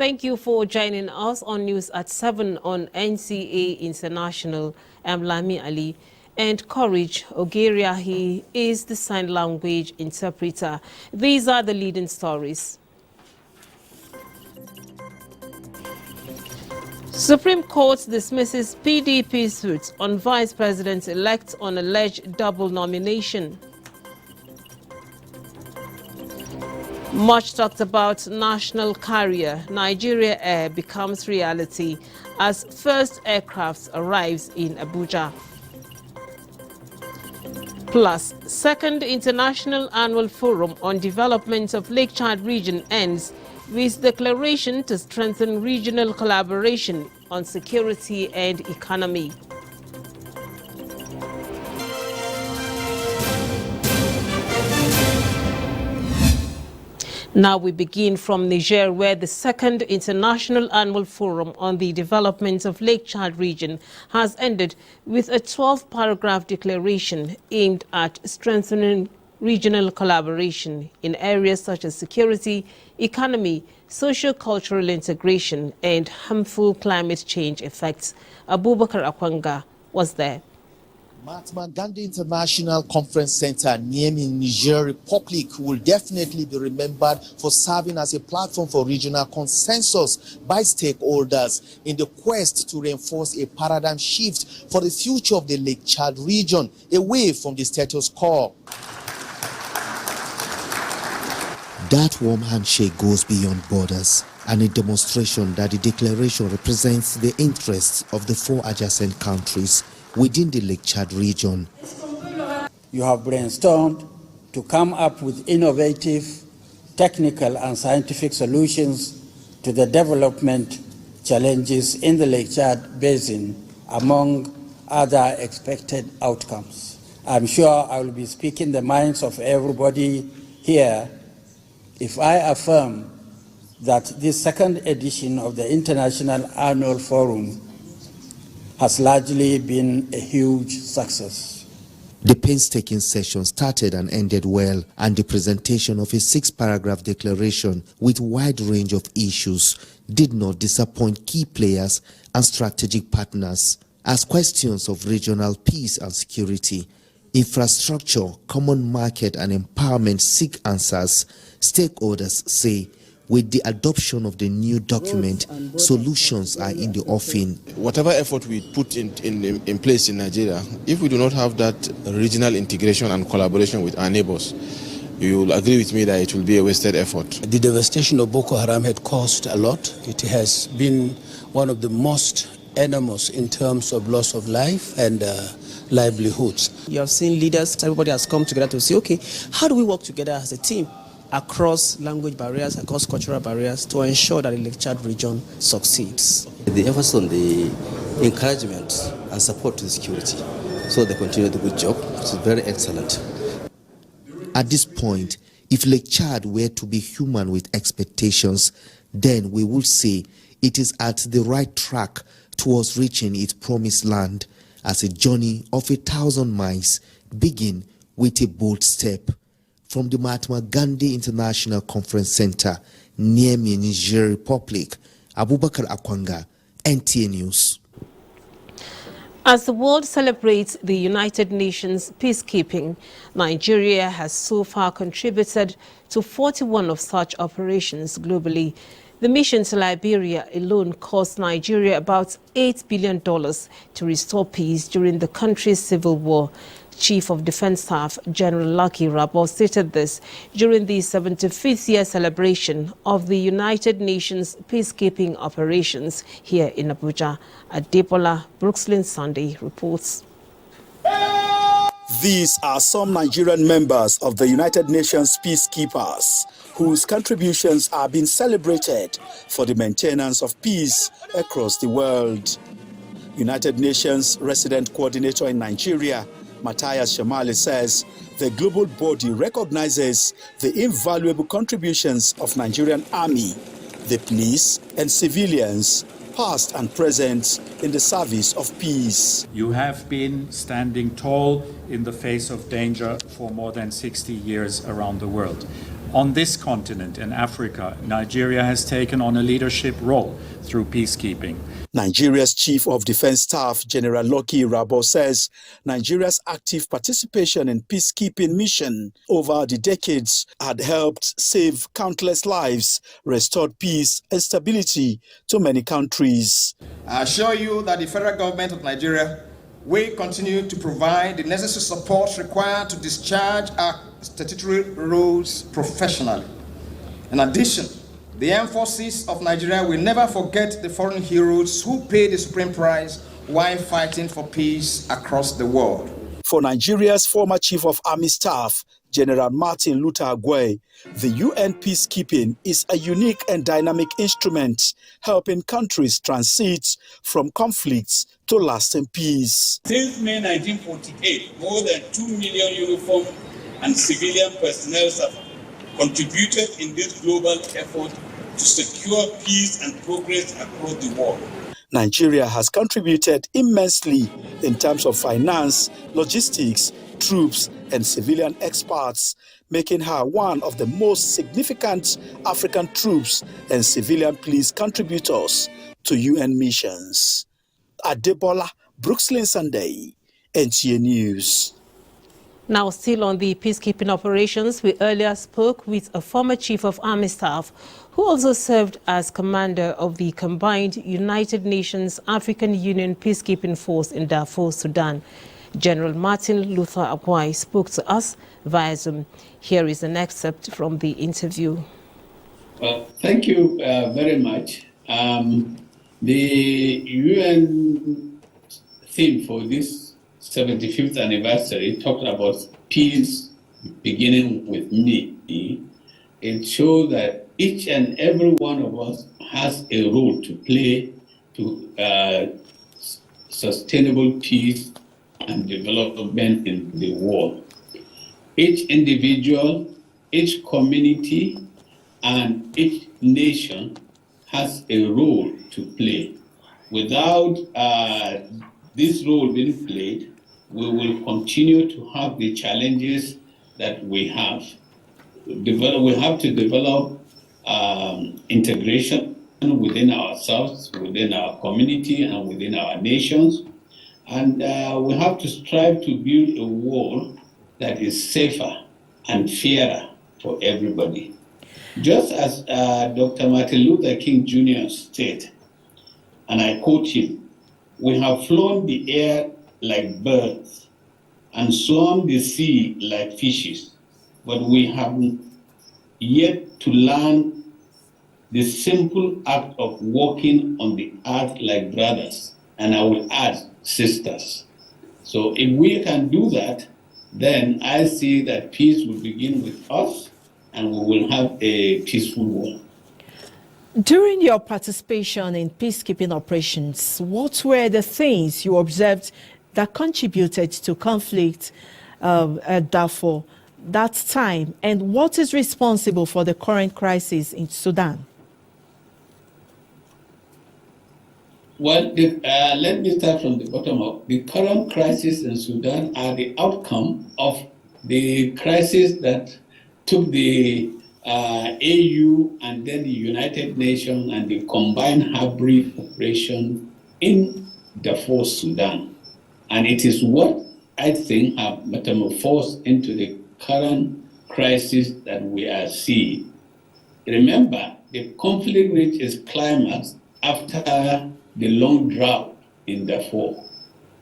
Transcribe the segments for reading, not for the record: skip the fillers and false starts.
Thank you for joining us on News at 7 on NTA International. I'm Lami Ali. And Courage Ogeria, he is the sign language interpreter. These are the leading stories. Supreme Court dismisses PDP suit on Vice President-elect on alleged double nomination. Much talked about national carrier, Nigeria Air becomes reality as first aircraft arrives in Abuja. Plus, second International Annual Forum on Development of Lake Chad region ends with declaration to strengthen regional collaboration on security and economy. Now we begin from Niger, where the second International Annual Forum on the Development of Lake Chad region has ended with a 12-paragraph declaration aimed at strengthening regional collaboration in areas such as security, economy, socio-cultural integration, and harmful climate change effects. Abubakar Akwanga was there. Mahatma Gandhi International Conference Center, Niamey, Niger Republic, will definitely be remembered for serving as a platform for regional consensus by stakeholders in the quest to reinforce a paradigm shift for the future of the Lake Chad region, away from the status quo. That warm handshake goes beyond borders, and a demonstration that the declaration represents the interests of the four adjacent countries within the Lake Chad region. You have brainstormed to come up with innovative, technical and scientific solutions to the development challenges in the Lake Chad basin, among other expected outcomes. I'm sure I will be speaking the minds of everybody here if I affirm that this second edition of the International Annual Forum has largely been a huge success. The painstaking session started and ended well, and the presentation of a 6-paragraph declaration with wide range of issues did not disappoint key players and strategic partners, as questions of regional peace and security, infrastructure, common market and empowerment seek answers. Stakeholders say with the adoption of the new document, solutions are in the offing. Whatever effort we put in place in Nigeria, if we do not have that regional integration and collaboration with our neighbors, you will agree with me that it will be a wasted effort. The devastation of Boko Haram had caused a lot. It has been one of the most enormous in terms of loss of life and livelihoods. You have seen leaders, everybody has come together to say, okay, how do we work together as a team across language barriers, across cultural barriers, to ensure that the Lake Chad region succeeds? The emphasis on the encouragement and support to the security. So they continue the good job. It's very excellent. At this point, if Lake Chad were to be human with expectations, then we would say it is at the right track towards reaching its promised land, as a journey of 1,000 miles begin with a bold step. From the Mahatma Gandhi International Conference Center, Niamey, Niger Republic, Abubakar Akwanga, NTA News. As the world celebrates the United Nations peacekeeping, Nigeria has so far contributed to 41 of such operations globally. The mission to Liberia alone cost Nigeria about $8 billion to restore peace during the country's civil war. Chief of Defense Staff General Lucky Rabo stated this during the 75th year celebration of the United Nations peacekeeping operations here in Abuja. Adepola Brookslyn Sunday reports. These are some Nigerian members of the United Nations peacekeepers whose contributions are being celebrated for the maintenance of peace across the world. United Nations resident coordinator in Nigeria, Matthias Shamali, says the global body recognizes the invaluable contributions of Nigerian army, the police and civilians, past and present, in the service of peace. You have been standing tall in the face of danger for more than 60 years around the world. On this continent, in Africa, Nigeria has taken on a leadership role through peacekeeping. Nigeria's Chief of Defense Staff, General Lucky Rabo, says Nigeria's active participation in peacekeeping mission over the decades had helped save countless lives, restored peace and stability to many countries. I assure you that the federal government of Nigeria will continue to provide the necessary support required to discharge our statutory roles professionally. In addition, the armed forces of Nigeria will never forget the foreign heroes who paid the supreme price while fighting for peace across the world. For Nigeria's former Chief of Army Staff, General Martin Luther Agwai, the UN peacekeeping is a unique and dynamic instrument helping countries transit from conflicts to lasting peace. Since May 1948, more than 2 million uniformed and civilian personnel have contributed in this global effort to secure peace and progress across the world. Nigeria has contributed immensely in terms of finance, logistics, troops, and civilian experts, making her one of the most significant African troops and civilian police contributors to UN missions. Adebola Brooksland Sunday, NTA News. Now, still on the peacekeeping operations, we earlier spoke with a former Chief of Army Staff who also served as commander of the combined United Nations African Union Peacekeeping Force in Darfur, Sudan. General Martin Luther Agwai spoke to us via Zoom. Here is an excerpt from the interview. Well, thank you very much. The UN theme for this 75th anniversary talked about peace beginning with me. It shows that each and every one of us has a role to play to sustainable peace and development in the world. Each individual, each community, and each nation has a role to play. Without this role being played, we will continue to have the challenges that we have. We have to develop integration within ourselves, within our community, and within our nations. And we have to strive to build a world that is safer and fairer for everybody. Just as Dr. Martin Luther King Jr. stated, and I quote him, "We have flown the air like birds and swum the sea like fishes, but we have yet to learn the simple act of walking on the earth like brothers, and I will add, sisters." So if we can do that, then I see that peace will begin with us and we will have a peaceful world. During your participation in peacekeeping operations, what were the things you observed that contributed to conflict at Darfur that time, and what is responsible for the current crisis in Sudan? Well, let me start from the bottom up. The current crisis in Sudan are the outcome of the crisis that took the AU and then the United Nations and the combined hybrid operation in Darfur, Sudan. And it is what I think have metamorphosed into the current crisis that we are seeing. Remember, the conflict reached its climax after the long drought in Darfur.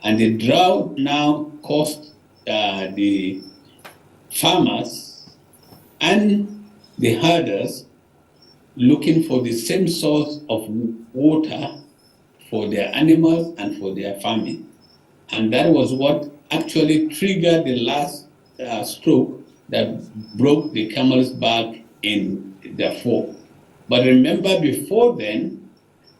And the drought now caused the farmers and the herders looking for the same source of water for their animals and for their farming. And that was what actually triggered the last stroke that broke the camel's back in Darfur. But remember, before then,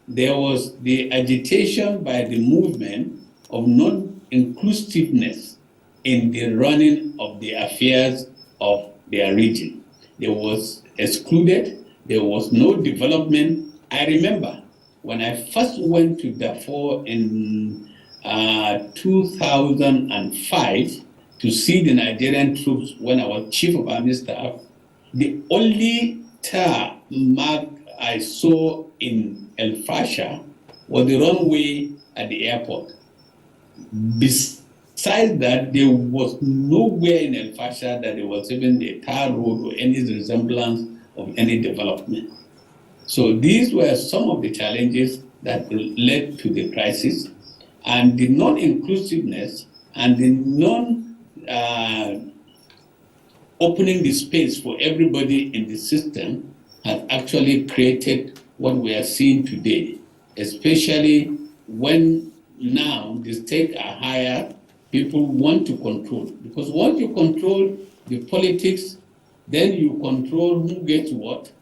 there was the agitation by the movement of non-inclusiveness in the running of the affairs of their region. There was excluded, there was no development. I remember when I first went to Darfur in 2005 to see the Nigerian troops when I was Chief of Army Staff, The only tar mark I saw in El Fasher was the runway at the airport. Besides that, there was nowhere in El Fasher that there was even a tar road or any resemblance of any development. So these were some of the challenges that led to the crisis, and the non-inclusiveness and the opening the space for everybody in the system has actually created what we are seeing today, especially when now the stakes are higher, people want to control. Because once you control the politics, then you control who gets what,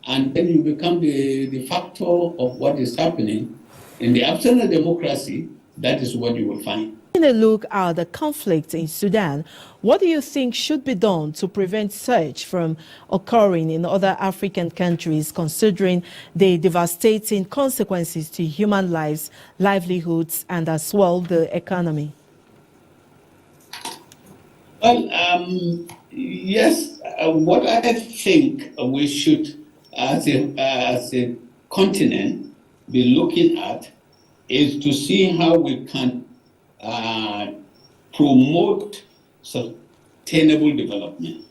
and then you become the factor of what is happening. In the absence of democracy, that is what you will find. Taking a look at the conflict in Sudan, what do you think should be done to prevent such from occurring in other African countries, considering the devastating consequences to human lives, livelihoods, and as well the economy? Well, yes, what I think we should, as a continent, be looking at is to see how we can promote sustainable development.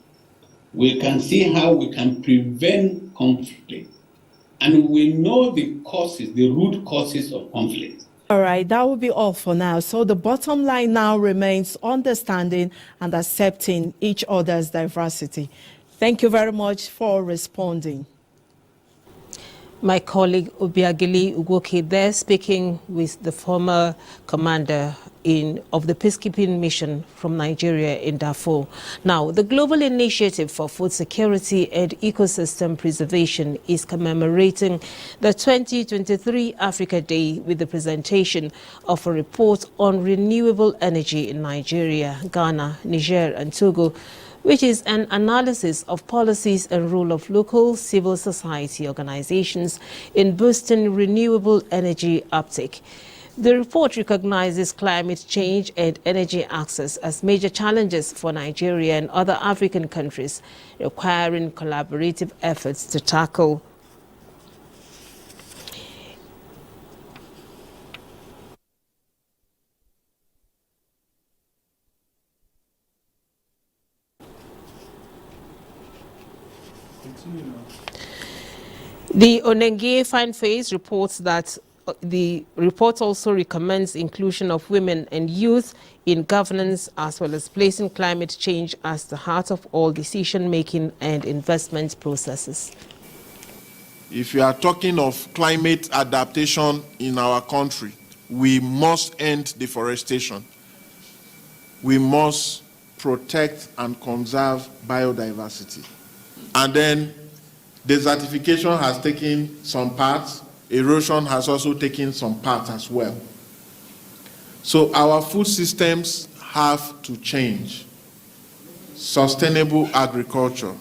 We can see how we can prevent conflict. And we know the causes, the root causes of conflict. All right, that will be all for now. So the bottom line now remains understanding and accepting each other's diversity. Thank you very much for responding. My colleague Obiageli Ugoke there, speaking with the former commander of the peacekeeping mission from Nigeria in Darfur. Now, the Global Initiative for Food Security and Ecosystem Preservation is commemorating the 2023 Africa Day with the presentation of a report on renewable energy in Nigeria, Ghana, Niger, and Togo, which is an analysis of policies and role of local civil society organizations in boosting renewable energy uptake. The report recognizes climate change and energy access as major challenges for Nigeria and other African countries, requiring collaborative efforts to tackle. The Onenge Fine Face reports that the report also recommends inclusion of women and youth in governance, as well as placing climate change as the heart of all decision-making and investment processes. If you are talking of climate adaptation in our country, we must end deforestation. We must protect and conserve biodiversity. And then desertification has taken some parts. Erosion has also taken some part as well. So our food systems have to change. Sustainable agriculture,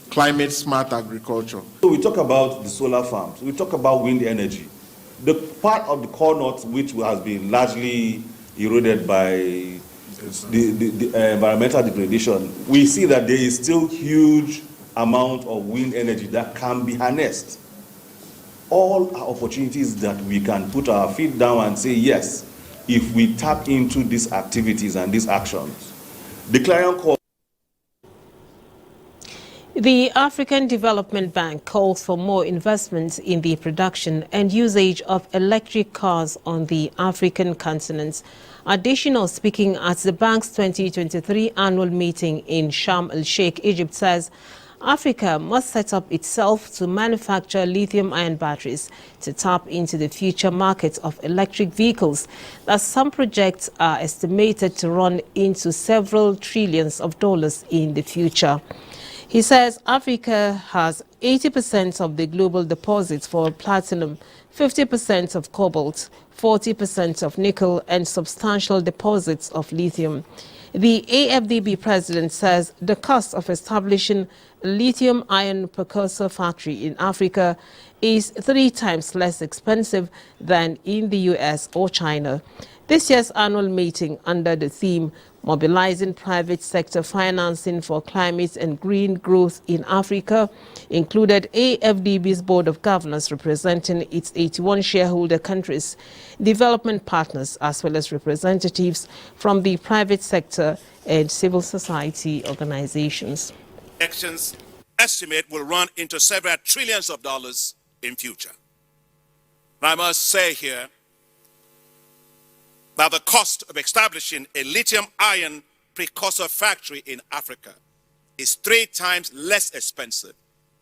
climate smart agriculture. So we talk about the solar farms, we talk about wind energy. The part of the core north which has been largely eroded by the environmental degradation, we see that there is still huge amount of wind energy that can be harnessed. All are opportunities that we can put our feet down and say, yes, if we tap into these activities and these actions. The clarion call. The African Development Bank calls for more investments in the production and usage of electric cars on the African continent. Additional speaking at the bank's 2023 annual meeting in Sharm el-Sheikh, Egypt, says Africa must set up itself to manufacture lithium-ion batteries to tap into the future market of electric vehicles, that some projects are estimated to run into several trillions of dollars in the future. He says Africa has 80% of the global deposits for platinum, 50% of cobalt, 40% of nickel, and substantial deposits of lithium. The AFDB president says the cost of establishing a lithium-ion precursor factory in Africa is 3 times less expensive than in the US or China. This year's annual meeting, under the theme mobilizing private sector financing for climate and green growth in Africa, included AFDB's Board of Governors representing its 81 shareholder countries, development partners, as well as representatives from the private sector and civil society organizations. Actions estimate will run into several trillions of dollars in future. I must say here that the cost of establishing a lithium-ion precursor factory in Africa is 3 times less expensive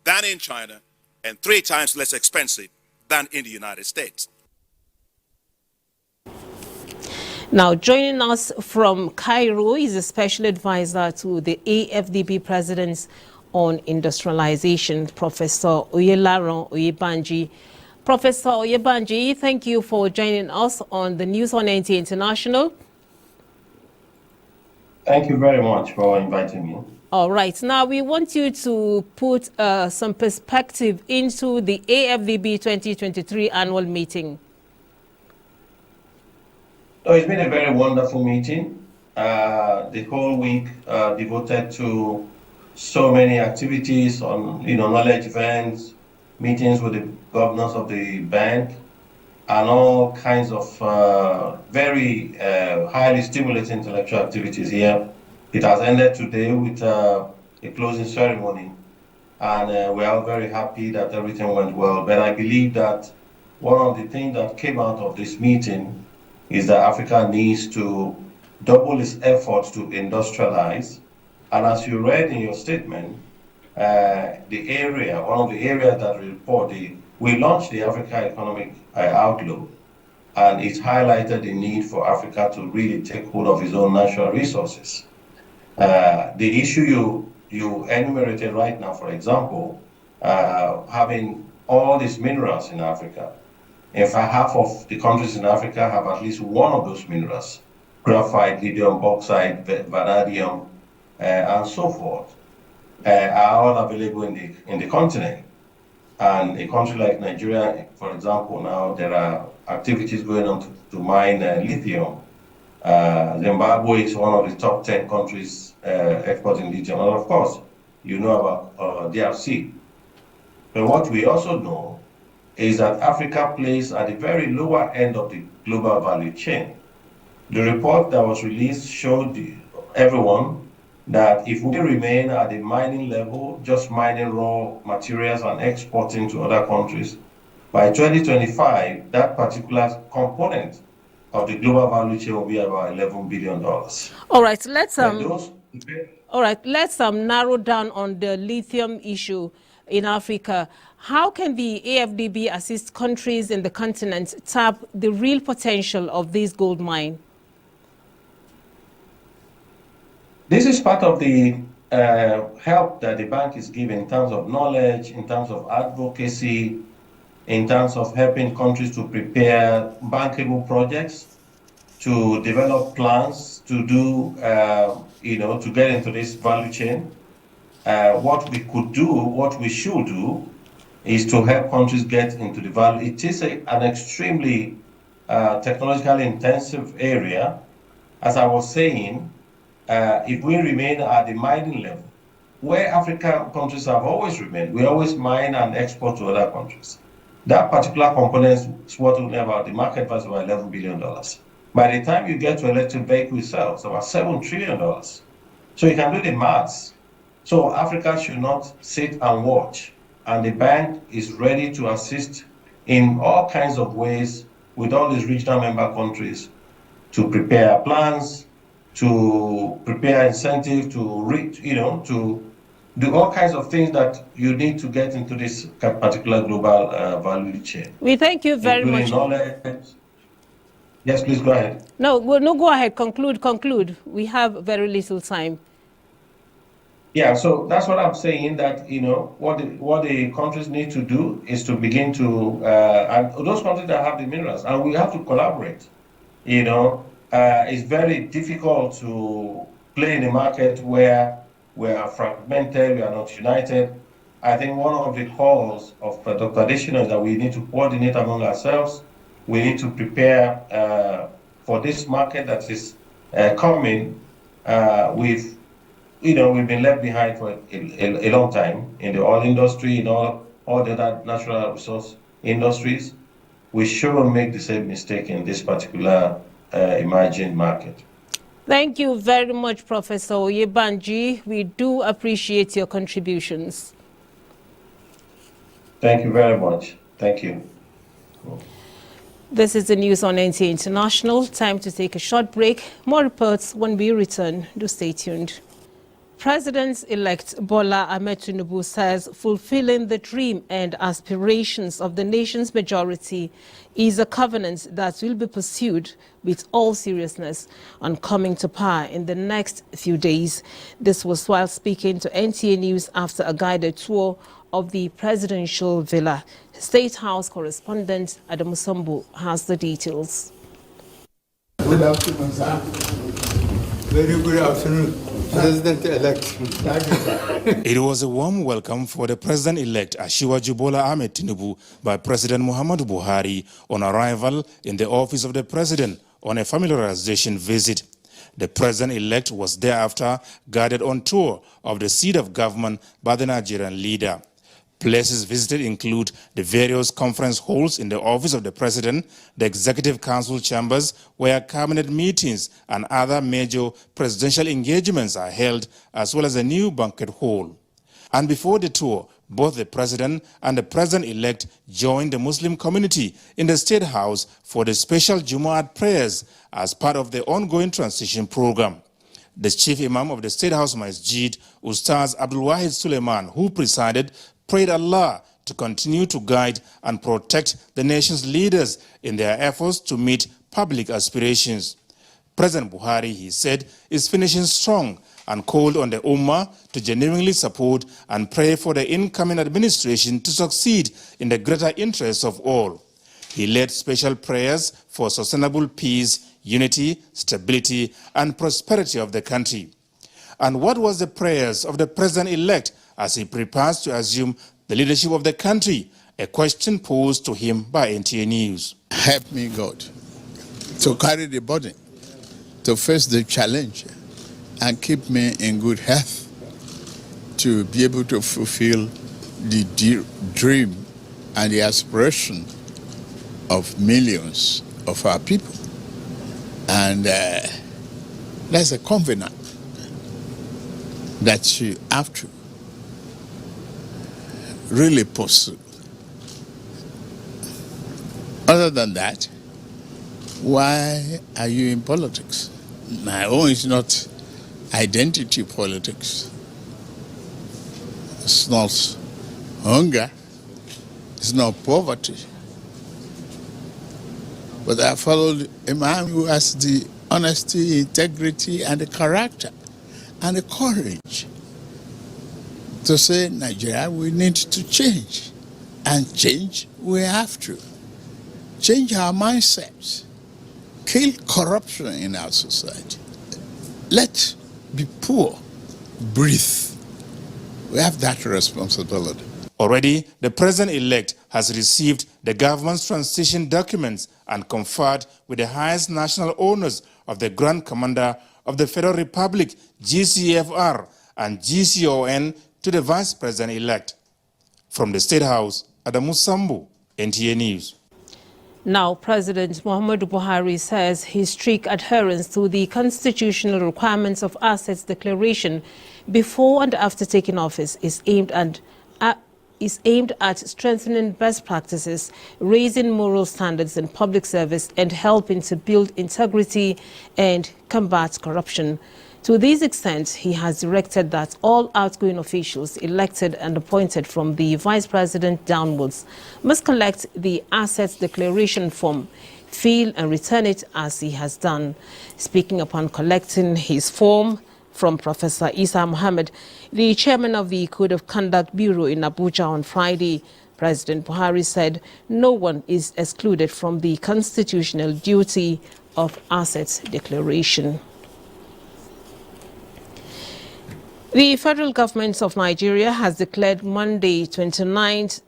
than in China and 3 times less expensive than in the United States. Now, joining us from Cairo is a special advisor to the AFDB President on Industrialization, Professor Oyelaran Oyebanji. Professor Oyebanji, thank you for joining us on the news on NTA International. Thank you very much for inviting me. All right. Now, we want you to put some perspective into the AFDB 2023 annual meeting. So it's been a very wonderful meeting. The whole week devoted to so many activities on, knowledge events, meetings with the governors of the bank, and all kinds of very highly stimulating intellectual activities here. It has ended today with a closing ceremony, and we are very happy that everything went well. But I believe that one of the things that came out of this meeting is that Africa needs to double its efforts to industrialize. And as you read in your statement, one of the areas that we report, we launched the Africa Economic Outlook, and it highlighted the need for Africa to really take hold of its own natural resources. The issue you enumerated right now, for example, having all these minerals in Africa. In fact, half of the countries in Africa have at least one of those minerals: graphite, lithium, bauxite, vanadium, and so forth, are all available in the continent. And a country like Nigeria, for example, now there are activities going on to mine lithium. Zimbabwe is one of the top 10 countries exporting lithium. And of course, you know about DRC. But what we also know is that Africa plays at the very lower end of the global value chain. The report that was released showed everyone that if we remain at the mining level, just mining raw materials and exporting to other countries, by 2025, that particular component of the global value chain will be about $11 billion. All right, let's narrow down on the lithium issue in Africa. How can the AFDB assist countries in the continent tap the real potential of this gold mine? This is part of the help that the bank is giving in terms of knowledge, in terms of advocacy, in terms of helping countries to prepare bankable projects, to develop plans, to do, to get into this value chain. What we could do, what we should do, is to help countries get into the value. It is an extremely technologically intensive area. As I was saying, if we remain at the mining level, where African countries have always remained, we always mine and export to other countries. That particular component is what we have the market value of $11 billion. By the time you get to electric vehicle sales, it's about $7 trillion. So you can do the maths. So Africa should not sit and watch. And the bank is ready to assist in all kinds of ways with all these regional member countries to prepare plans, to prepare incentive, to do all kinds of things that you need to get into this particular global value chain. We thank you very much. Knowledge. Yes, please go ahead. No, go ahead. Conclude. We have very little time. Yeah, so that's what I'm saying, that, what the countries need to do is to begin to, and those countries that have the minerals, and we have to collaborate. It's very difficult to play in a market where we are fragmented, we are not united. I think one of the calls of Dr. Adesina is that we need to coordinate among ourselves. We need to prepare for this market that is coming, We've been left behind for a long time in the oil industry, in all the other natural resource industries. We shouldn't make the same mistake in this particular emerging market. Thank you very much, Professor Oyebanji. We do appreciate your contributions. Thank you very much. Thank you. This is the news on NTA International. Time to take a short break. More reports when we return. Do stay tuned. President-elect Bola Ahmed Tinubu says fulfilling the dream and aspirations of the nation's majority is a covenant that will be pursued with all seriousness on coming to power in the next few days. This was while speaking to NTA News after a guided tour of the presidential villa. State House correspondent Adamu Sambu has the details. Good afternoon, sir. Very good afternoon. President-elect. It was a warm welcome for the President-elect Asiwaju Bola Ahmed Tinubu by President Muhammadu Buhari on arrival in the office of the President on a familiarization visit. The President-elect was thereafter guided on tour of the seat of government by the Nigerian leader. Places visited include the various conference halls in the office of the President, the Executive Council chambers, where cabinet meetings and other major presidential engagements are held, as well as a new banquet hall. And before the tour, both the President and the President-elect joined the Muslim community in the State House for the special Jumu'at prayers as part of the ongoing transition program. The Chief Imam of the State House Masjid, Ustaz Abdul Wahid Suleiman, who presided, prayed Allah to continue to guide and protect the nation's leaders in their efforts to meet public aspirations. President Buhari, he said, is finishing strong and called on the Ummah to genuinely support and pray for the incoming administration to succeed in the greater interests of all. He led special prayers for sustainable peace, unity, stability, and prosperity of the country. And what was the prayers of the President-elect as he prepares to assume the leadership of the country? A question posed to him by NTA News. Help me, God, to carry the burden, to face the challenge, and keep me in good health, to be able to fulfill the dream and the aspiration of millions of our people. And that's a covenant that you have to really pursue. Other than that, why are you in politics? My own is not identity politics. It's not hunger. It's not poverty. But I followed a man who has the honesty, integrity, and the character and the courage to say, Nigeria, we need to change. And change we have to. Change our mindsets. Kill corruption in our society. Let the poor breathe. We have that responsibility. Already, the President-elect has received the government's transition documents and conferred with the highest national honors of the Grand Commander of the Federal Republic, GCFR, and GCON to the Vice President-elect. From the State House, Adamu Sambu, NTA News. Now, President Muhammadu Buhari says his strict adherence to the constitutional requirements of assets declaration before and after taking office is aimed at strengthening best practices, raising moral standards in public service, and helping to build integrity and combat corruption. To this extent, he has directed that all outgoing officials elected and appointed from the Vice President downwards must collect the Assets Declaration form, fill and return it as he has done. Speaking upon collecting his form from Professor Isa Mohammed, the chairman of the Code of Conduct Bureau in Abuja on Friday, President Buhari said no one is excluded from the constitutional duty of Assets Declaration. The federal government of Nigeria has declared Monday, 29th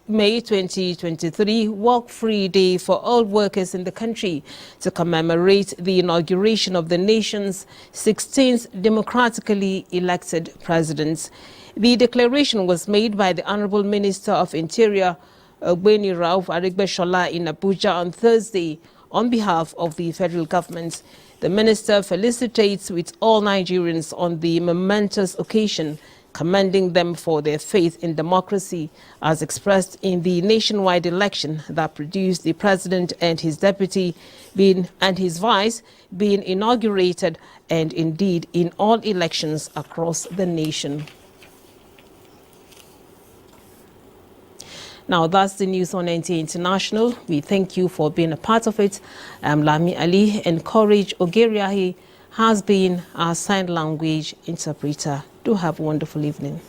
May 2023 Work-Free Day for all workers in the country to commemorate the inauguration of the nation's 16th democratically elected president. The declaration was made by the Honorable Minister of Interior, Ogbeni Rauf Aregbesola, in Abuja on Thursday on behalf of the federal government. The minister felicitates with all Nigerians on the momentous occasion, commending them for their faith in democracy as expressed in the nationwide election that produced the president and his deputy and his vice being inaugurated, and indeed in all elections across the nation. Now, that's the news on NTA International. We thank you for being a part of it. I'm Lami Ali, and Courage Ogeriahi has been our sign language interpreter. Do have a wonderful evening.